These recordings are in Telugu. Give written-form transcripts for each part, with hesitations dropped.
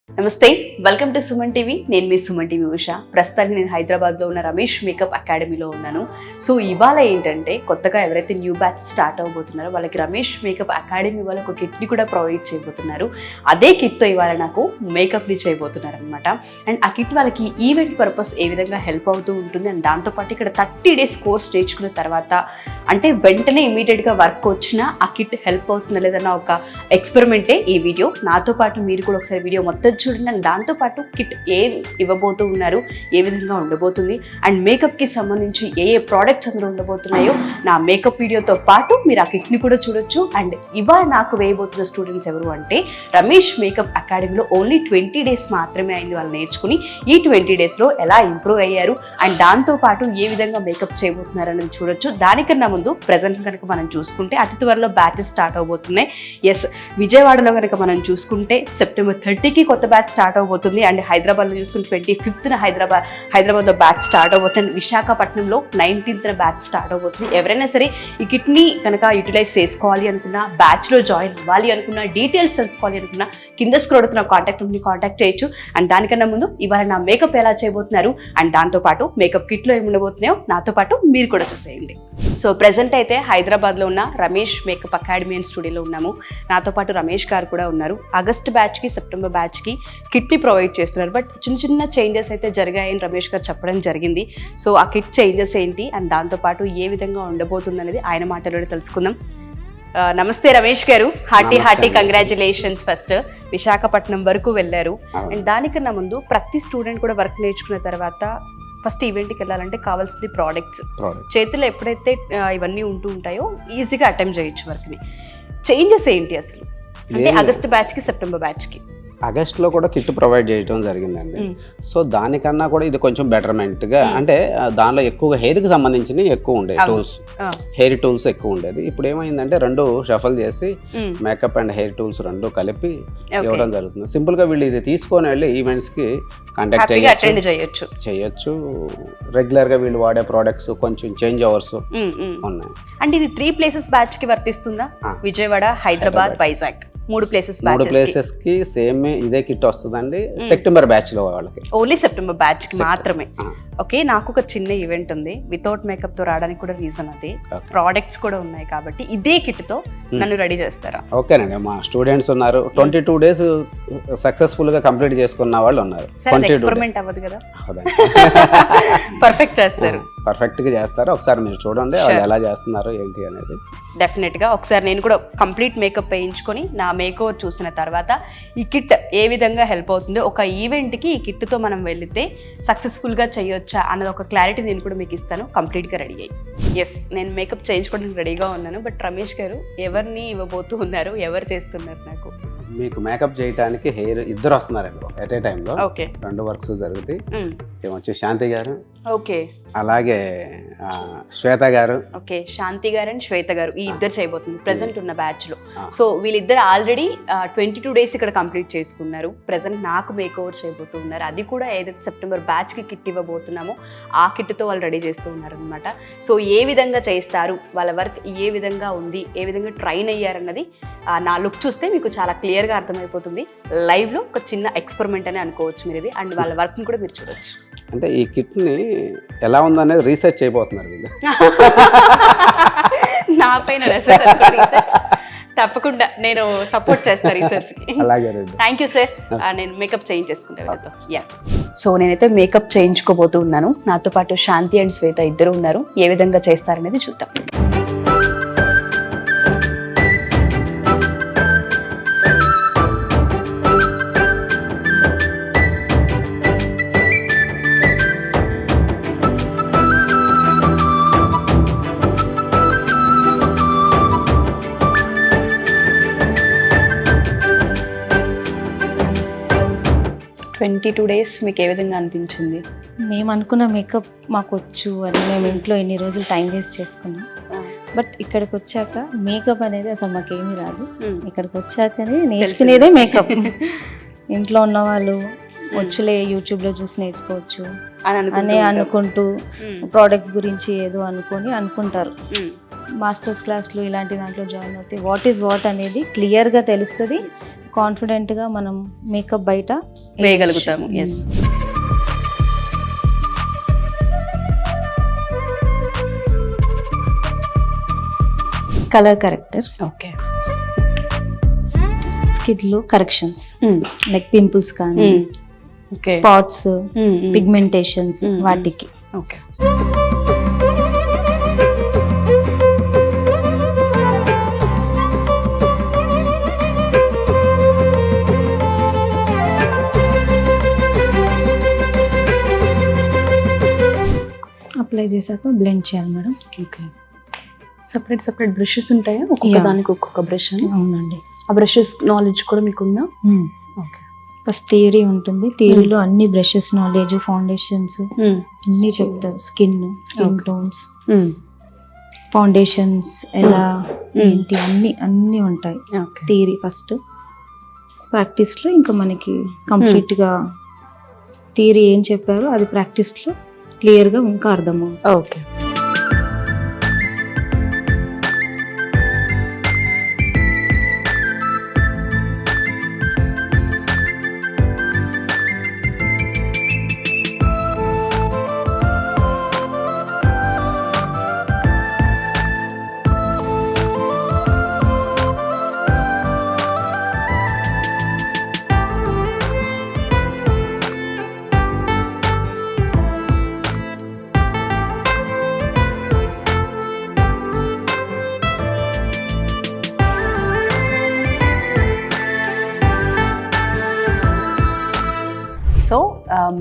నమస్తే, వెల్కమ్ టు సుమన్ టీవీ. నేను మీ సుమన్ టీవీ ఉషా. ప్రస్తుతానికి నేను హైదరాబాద్లో ఉన్న రమేష్ మేకప్ అకాడమీలో ఉన్నాను. సో ఇవాళ ఏంటంటే కొత్తగా ఎవరైతే న్యూ బ్యాచ్ స్టార్ట్ అవబోతున్నారో వాళ్ళకి రమేష్ మేకప్ అకాడమీ వాళ్ళు ఒక కిట్ని కూడా ప్రొవైడ్ చేయబోతున్నారు. అదే కిట్తో ఇవాళ నాకు మేకప్ని చేయబోతున్నారు అనమాట. అండ్ ఆ కిట్ వాళ్ళకి ఈవెంట్ పర్పస్ ఏ విధంగా హెల్ప్ అవుతూ ఉంటుంది అండ్ దాంతోపాటు ఇక్కడ 30 days కోర్స్ నేర్చుకున్న తర్వాత అంటే వెంటనే ఇమీడియట్గా వర్క్ వచ్చినా ఆ కిట్ హెల్ప్ అవుతుందా లేదన్న ఒక ఎక్స్పెరిమెంటే ఈ వీడియో. నాతో పాటు మీరు కూడా ఒకసారి వీడియో మొత్తం చూడండి. అండ్ దాంతోపాటు కిట్ ఏం ఇవ్వబోతూ ఉన్నారు, ఏ విధంగా ఉండబోతుంది అండ్ మేకప్కి సంబంధించి ఏ ప్రోడక్ట్స్ అందులో ఉండబోతున్నాయో నా మేకప్ వీడియోతో పాటు మీరు ఆ కిట్ని కూడా చూడొచ్చు. అండ్ ఇవాళ నాకు వేయబోతున్న స్టూడెంట్స్ ఎవరు అంటే రమేష్ మేకప్ అకాడమీలో ఓన్లీ 20 days మాత్రమే అయింది వాళ్ళు నేర్చుకుని. ఈ 20 daysలో ఎలా ఇంప్రూవ్ అయ్యారు అండ్ దాంతోపాటు ఏ విధంగా మేకప్ చేయబోతున్నారు అనేది చూడొచ్చు. దానికన్నా ముందు ప్రజెంట్ కనుక మనం చూసుకుంటే అతి త్వరలో బ్యాచెస్ స్టార్ట్ అవబోతున్నాయి. ఎస్, విజయవాడలో కనుక మనం చూసుకుంటే September 30కి కొత్త బ్యాచ్ స్టార్ట్ అవబోతుంది. అండ్ హైదరాబాద్లో చూసుకుంటే 25th హైదరాబాద్లో బ్యాచ్ స్టార్ట్ అవబోతుంది. విశాఖపట్నంలో 19th బ్యాచ్ స్టార్ట్ అవబోతుంది. ఎవరైనా సరే ఈ కిట్ని కనుక యూటిలైజ్ చేసుకోవాలి అనుకున్నా, బ్యాచ్లో జాయిన్ అవ్వాలి అనుకున్నా, డీటెయిల్స్ తెలుసుకోవాలి అనుకున్నా కింద స్క్రోల్ అవుతున్న కాంటాక్ట్ చేయొచ్చు. అండ్ దానికన్నా ముందు ఇవాళ నా మేకప్ ఎలా చేయబోతున్నారు అండ్ దాంతోపాటు మేకప్ కిట్లో ఏమి ఉండబోతున్నాయో నాతో పాటు మీరు కూడా చూసేయండి. సో ప్రెసెంట్ అయితే హైదరాబాద్లో ఉన్న రమేష్ మేకప్ అకాడమీ అండ్ స్టూడియోలో ఉన్నాము. నాతో పాటు రమేష్ గారు కూడా ఉన్నారు. ఆగస్ట్ బ్యాచ్కి సెప్టెంబర్ బ్యాచ్కి కిట్ని ప్రొవైడ్ చేస్తున్నారు. బట్ చిన్న చేంజెస్ అయితే జరిగాయని రమేష్ గారు చెప్పడం జరిగింది. సో ఆ కిట్ చేంజెస్ ఏంటి అండ్ దాంతోపాటు ఏ విధంగా ఉండబోతుంది అనేది ఆయన మాటలోనే తెలుసుకుందాం. నమస్తే రమేష్ గారు, హార్టీ కంగ్రాచులేషన్స్. ఫస్ట్ విశాఖపట్నం వరకు వెళ్ళారు. అండ్ దానికన్నా ముందు ప్రతి స్టూడెంట్ కూడా వర్క్ నేర్చుకున్న తర్వాత ఫస్ట్ ఈవెంట్కి వెళ్ళాలంటే కావాల్సింది ప్రోడక్ట్స్. చేతిలో ఎప్పుడైతే ఇవన్నీ ఉంటూ ఉంటాయో ఈజీగా అటెంప్ట్ చేయొచ్చు వర్క్ని. చేంజెస్ ఏంటి అసలు అంటే ఆగస్ట్ బ్యాచ్కి సెప్టెంబర్ బ్యాచ్కి? ఆగస్ట్లో కూడా కిట్ ప్రొవైడ్ చేయడం జరిగిందండి. సో దానికన్నా కూడా ఇది కొంచెం బెటర్మెంట్గా అంటే దానిలో ఎక్కువగా హెయిర్కి సంబంధించినవి ఎక్కువ ఉండేది, టూల్స్, హెయిర్ టూల్స్ ఎక్కువ ఉండేది. ఇప్పుడు ఏమైందంటే రెండు షఫల్ చేసి మేకప్ అండ్ హెయిర్ టూల్స్ రెండు కలిపి ఇవ్వడం జరుగుతుంది. సింపుల్గా వీళ్ళు ఇది తీసుకొని వెళ్ళి ఈవెంట్స్కి కండక్ట్ చేయొచ్చు. రెగ్యులర్గా వీళ్ళు వాడే ప్రోడక్ట్స్ కొంచెం చేంజ్ ఓవర్స్ ఉన్నాయి. అంటే ఇది 3 places బ్యాచ్కి వర్తిస్తుందా? విజయవాడ, హైదరాబాద్, వైజాగ్ 3 places కి సేమ్ ఇదే కిట్ వస్తుందండి. సెప్టెంబర్ బ్యాచ్ లో వాళ్ళకి ఓన్లీ సెప్టెంబర్ బ్యాచ్ కి మాత్రమే. ఓకే, నాకు ఒక చిన్న ఈవెంట్ ఉంది. వితౌట్ మేకప్ తో రావడానికి కూడా రీజన్ అది, ప్రోడక్ట్స్ కూడా ఉన్నాయి కాబట్టి ఇదే కిట్ తో నన్ను రెడీ చేస్తారా? ఓకేనండి, మా స్టూడెంట్స్ ఉన్నారు. 22 days సక్సెస్ఫుల్ గా కంప్లీట్ చేసుకున్న వాళ్ళు ఉన్నారు. ఎక్స్పెరిమెంట్ అవ్వదు కదా? పర్ఫెక్ట్ చేస్తారు, పర్ఫెక్ట్ గా చేస్తారు. ఒకసారి మీరు చూడండి వాళ్ళు ఎలా చేస్తున్నారు ఏంటి అనేది. డెఫినెట్ గా ఒకసారి నేను కూడా కంప్లీట్ మేకప్ వేయించుకొని నా మేకప్ చూసిన తర్వాత ఈ కిట్ ఏ విధంగా హెల్ప్ అవుతుందో, ఒక ఈవెంట్ కి ఈ కిట్ తో మనం వెళితే సక్సెస్ఫుల్ గా చేయొచ్చా అన్నది ఒక క్లారిటీ నేను కూడా మీకు ఇస్తాను. కంప్లీట్ గా రెడీ అయ్యి. ఎస్, నేను మేకప్ చేయించుకోవడానికి రెడీగా ఉన్నాను. బట్ రమేష్ గారు ఎవరిని ఇవ్వబోతూ ఉన్నారు, ఎవరు చేస్తున్నారు? నాకు మీకు మేకప్ చేయడానికి హెయిర్ ఇద్దరు వస్తున్నారండి ఎట్ ఏ టైంలో. ఓకే, 2 వర్క్స్ జరుగుతాయి. ఏమొచ్చి శాంతి గారు, ఓకే, అలాగే శ్వేత గారు. ఓకే, శాంతి గారు అండ్ శ్వేత గారు ఈ ఇద్దరు చేయబోతున్నారు ప్రెసెంట్ ఉన్న బ్యాచ్ లో. సో వీళ్ళిద్దరు ఆల్రెడీ 22 days ఇక్కడ కంప్లీట్ చేసుకున్నారు. ప్రెసెంట్ నాకు మేక్ ఓవర్ చేయబోతూ ఉన్నారు. అది కూడా ఏదైతే సెప్టెంబర్ బ్యాచ్ కి కిట్ ఇవ్వబోతున్నామో ఆ కిట్ తో వాళ్ళు రెడీ చేస్తూ ఉన్నారు అనమాట. సో ఏ విధంగా చేస్తారు, వాళ్ళ వర్క్ ఏ విధంగా ఉంది, ఏ విధంగా ట్రైన్ అయ్యారన్నది నా లుక్ చూస్తే మీకు చాలా క్లియర్ గా అర్థమైపోతుంది. లైవ్ లో ఒక చిన్న ఎక్స్పెరిమెంట్ అని అనుకోవచ్చు మీరు ఇది. అండ్ వాళ్ళ వర్క్ ని కూడా మీరు చూడొచ్చు. అంటే ఈ కిట్ ని ఎలా ఉందనేది రీసెర్చ్ చేయబోతున్నారు వీళ్ళు. నా పైన రీసెర్చ్ తప్పకుండా నేను సపోర్ట్ చేస్తాను రీసెర్చ్కి. అలాగే, థ్యాంక్ యూ సార్. నేను మేకప్ చేంజ్ చేసుకుంటాను. సో నేనైతే మేకప్ చేయించుకోబోతూ ఉన్నాను. నాతో పాటు శాంతి అండ్ శ్వేత ఇద్దరు ఉన్నారు. ఏ విధంగా చేస్తారనేది చూద్దాం. $22 days మీకు ఏ విధంగా అనిపించింది? మేము అనుకున్న మేకప్ మాకు వచ్చు అని మేము ఇంట్లో ఎన్ని రోజులు టైం వేస్ట్ చేసుకున్నాం. బట్ ఇక్కడికి వచ్చాక మేకప్ అనేది అసలు మాకేమీ రాదు. ఇక్కడికి వచ్చాకనే నేర్చుకునేదే మేకప్. ఇంట్లో ఉన్న వాళ్ళు వచ్చులే యూట్యూబ్లో చూసి నేర్చుకోవచ్చు అని అనుకుంటూ ప్రోడక్ట్స్ గురించి ఏదో అనుకుంటారు. మాస్టర్స్ క్లాస్లో ఇలాంటి దాంట్లో జాయిన్ అవుతే వాట్ ఈస్ వాట్ అనేది క్లియర్గా తెలుస్తుంది. కాన్ఫిడెంట్గా మనం మేకప్ బయట వేయగలుగుతాము. ఎస్. Colour corrector, okay. స్కిన్లో కరెక్షన్స్ లైక్ పింపుల్స్ కానీ ఓకే. స్పాట్స్, పిగ్మెంటేషన్స్ వాటికి. ఓకే. అప్లై చేశాక బ్లెండ్ చేయాలి మేడం. ఓకే. సపరేట్ బ్రషెస్ ఉంటాయా? ఒక్కొక్క దానికి ఒక్కొక్క బ్రష్ అని? అవునండి. ఆ బ్రషెస్ నాలెడ్జ్ కూడా మీకుందా? ఓకే. ఫస్ట్ థియరీ ఉంటుంది. థియరీలో అన్ని బ్రషెస్ నాలెడ్జ్, ఫౌండేషన్స్ అన్నీ చెప్తారు. స్కిన్ టోన్స్, ఫౌండేషన్స్ ఎలా ఏంటి అన్నీ ఉంటాయి. థియరీ ఫస్ట్, ప్రాక్టీస్లో ఇంకా మనకి కంప్లీట్గా థియరీ ఏం చెప్పారో అది ప్రాక్టీస్లో క్లియర్గా ఇంకా అర్థమవుతుంది. ఓకే. సో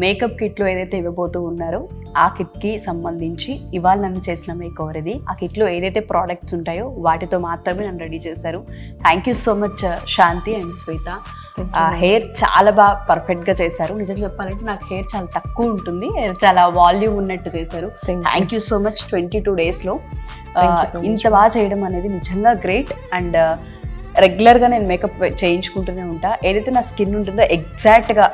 మేకప్ కిట్లో ఏదైతే ఇవ్వబోతూ ఉన్నారో ఆ కిట్కి సంబంధించి ఇవాళ నన్ను చేసిన మేకవర్ ఇది. ఆ కిట్లో ఏదైతే ప్రోడక్ట్స్ ఉంటాయో వాటితో మాత్రమే నన్ను రెడీ చేశారు. Thank you so much Shanti and Shweta. Hair చాలా బాగా పర్ఫెక్ట్గా చేశారు. నిజంగా చెప్పాలంటే నాకు హెయిర్ చాలా తక్కువ ఉంటుంది, చాలా వాల్యూమ్ ఉన్నట్టు చేశారు. Thank you so much. 22 daysలో ఇంత బాగా చేయడం అనేది నిజంగా గ్రేట్. అండ్ రెగ్యులర్గా నేను మేకప్ చేయించుకుంటూనే ఉంటా. ఏదైతే నా స్కిన్ ఉంటుందో ఎగ్జాక్ట్గా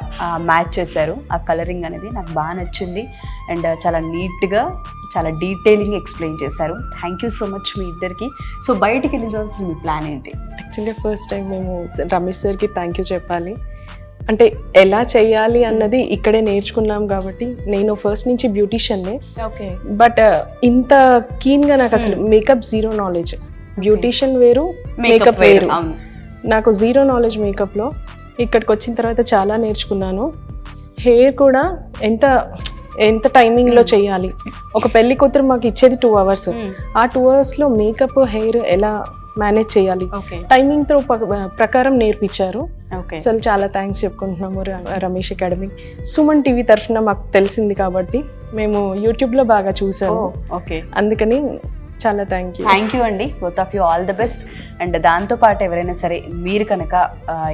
మ్యాచ్ చేశారు. ఆ కలరింగ్ అనేది నాకు బాగా నచ్చింది. అండ్ చాలా నీట్గా, చాలా డీటెయిలింగ్ ఎక్స్ప్లెయిన్ చేశారు. థ్యాంక్ యూ సో మచ్ మీ ఇద్దరికి. సో బయటికి వెళ్ళిన రోజు మీ ప్లాన్ ఏంటి? యాక్చువల్లీ ఫస్ట్ టైం మేము రమేష్ సార్కి థ్యాంక్ యూ చెప్పాలి. అంటే ఎలా చేయాలి అన్నది ఇక్కడే నేర్చుకున్నాం కాబట్టి. నేను ఫస్ట్ నుంచి బ్యూటీషియన్నే, ఓకే. బట్ ఇంత కీన్గా నాకు అసలు మేకప్ జీరో నాలెడ్జ్. బ్యూటీషియన్ వేరు, మేకప్ వేరు. నాకు జీరో నాలెడ్జ్ మేకప్లో. ఇక్కడికి వచ్చిన తర్వాత చాలా నేర్చుకున్నాను. హెయిర్ కూడా ఎంత టైమింగ్లో చేయాలి. ఒక పెళ్లి కూతురు మాకు ఇచ్చేది 2 hours. ఆ 2 hoursలో మేకప్, హెయిర్ ఎలా మేనేజ్ చేయాలి టైమింగ్తో ప్రకారం నేర్పించారు. అసలు చాలా థ్యాంక్స్ చెప్పుకుంటున్నాము రమేష్ అకాడమీ. సుమన్ టీవీ తరఫున మాకు తెలిసింది కాబట్టి మేము యూట్యూబ్లో బాగా చూసాము. అందుకని చాలా థ్యాంక్ యూ అండి. Both of you all the best. And దాంతోపాటు ఎవరైనా సరే మీరు కనుక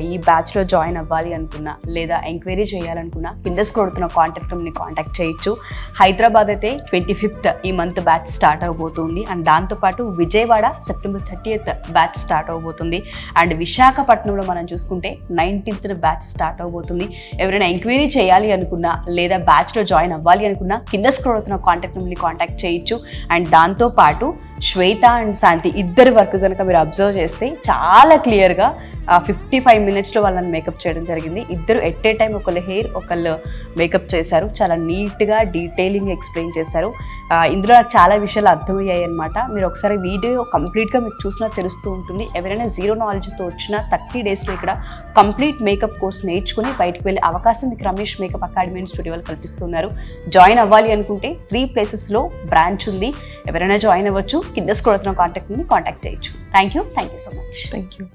ఈ బ్యాచ్లో జాయిన్ అవ్వాలి అనుకున్నా లేదా ఎంక్వైరీ చేయాలనుకున్నా కింద కొడుతున్న కాంటాక్ట్ నెంబర్ని కాంటాక్ట్ చేయొచ్చు. హైదరాబాద్ అయితే 25th ఈ మంత్ బ్యాచ్ స్టార్ట్ అవబోతుంది. అండ్ దాంతోపాటు Vijayawada September 30th batch start అవబోతుంది. అండ్ విశాఖపట్నంలో మనం చూసుకుంటే 19th బ్యాచ్ స్టార్ట్ అవబోతుంది. ఎవరైనా ఎంక్వైరీ చేయాలి అనుకున్నా లేదా బ్యాచ్లో జాయిన్ అవ్వాలి అనుకున్నా కింద కొడుతున్న కాంటాక్ట్ నెంబర్ని కాంటాక్ట్ చేయొచ్చు. అండ్ దాంతోపాటు శ్వేత అండ్ శాంతి ఇద్దరి వర్క్ కనుక మీరు అబ్జర్వ్ చేస్తే చాలా క్లియర్గా 55 minutesలో వాళ్ళని మేకప్ చేయడం జరిగింది. ఇద్దరు ఎట్ ఏ టైం ఒకళ్ళు హెయిర్ ఒకళ్ళు మేకప్ చేశారు. చాలా నీట్గా డీటెయిలింగ్ ఎక్స్ప్లెయిన్ చేశారు. ఇందులో నాకు చాలా విషయాలు అర్థమయ్యాయి అనమాట. మీరు ఒకసారి వీడియో కంప్లీట్గా మీకు చూసినా తెలుస్తూ ఉంటుంది. ఎవరైనా జీరో నాలెడ్జ్తో వచ్చినా 30 daysలో ఇక్కడ కంప్లీట్ మేకప్ కోర్స్ నేర్చుకుని బయటకు వెళ్ళే అవకాశం మీకు Ramesh makeup academy and studio వాళ్ళు కల్పిస్తున్నారు. జాయిన్ అవ్వాలి అనుకుంటే 3 places బ్రాంచ్ ఉంది. ఎవరైనా జాయిన్ అవ్వచ్చు. కింద స్క్రోల్ అవుతున్న కాంటాక్ట్ని కాంటాక్ట్ చేయొచ్చు. Thank you so much. Thank you.